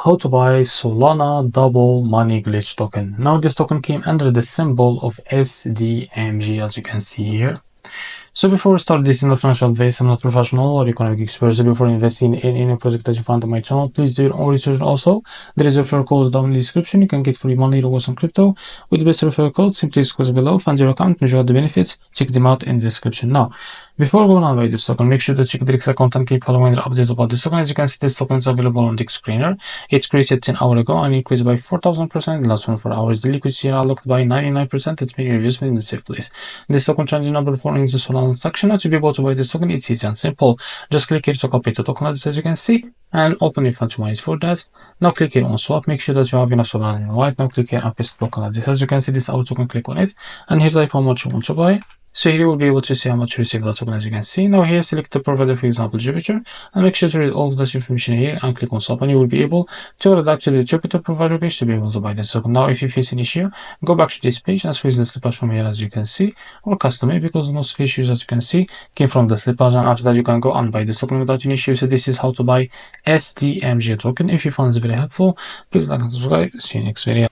How to buy Solana double money glitch token. Now this token came under the symbol of SDMG, as you can see here. So before we start, this is not financial advice. I'm not professional or economic expert. So before investing in any project that you find on my channel, please do your own research. Also, there is a referral code down in the description. You can get free money rewards on crypto with the best referral code. Simply scroll below, find your account, enjoy the benefits. Check them out in the description. Now, before going on by this token, make sure to check the REFERRAL account and keep following the updates about this token. As you can see, this token is available on the screener. It created 10 hours ago and increased by 4,000% in the last 24 hours. The liquidity are locked by 99%. It's been reviewed in a safe place. This token changing number following the Solana section. Now to be able to buy this token, it's easy and simple. Just click here to copy the token address, as you can see, and open your fund to mine for that. Now click here on swap. Make sure that you have enough Solana in white. Now click here and paste the token address. As you can see, this auto token, click on it, and here's like how much you want to buy. So here you will be able to see how much you receive that token, as you can see. Now here, select the provider, for example, Jupiter, and make sure to read all of that information here and click on swap, and you will be able to redact to the Jupiter provider page to be able to buy this token. Now, if you face an issue, go back to this page and switch the slippage from here, as you can see, or custom it, because most issues, as you can see, came from the slippage, and after that you can go and buy this token without any issue. So this is how to buy SDMG token. If you found this very helpful, please like and subscribe. See you next video.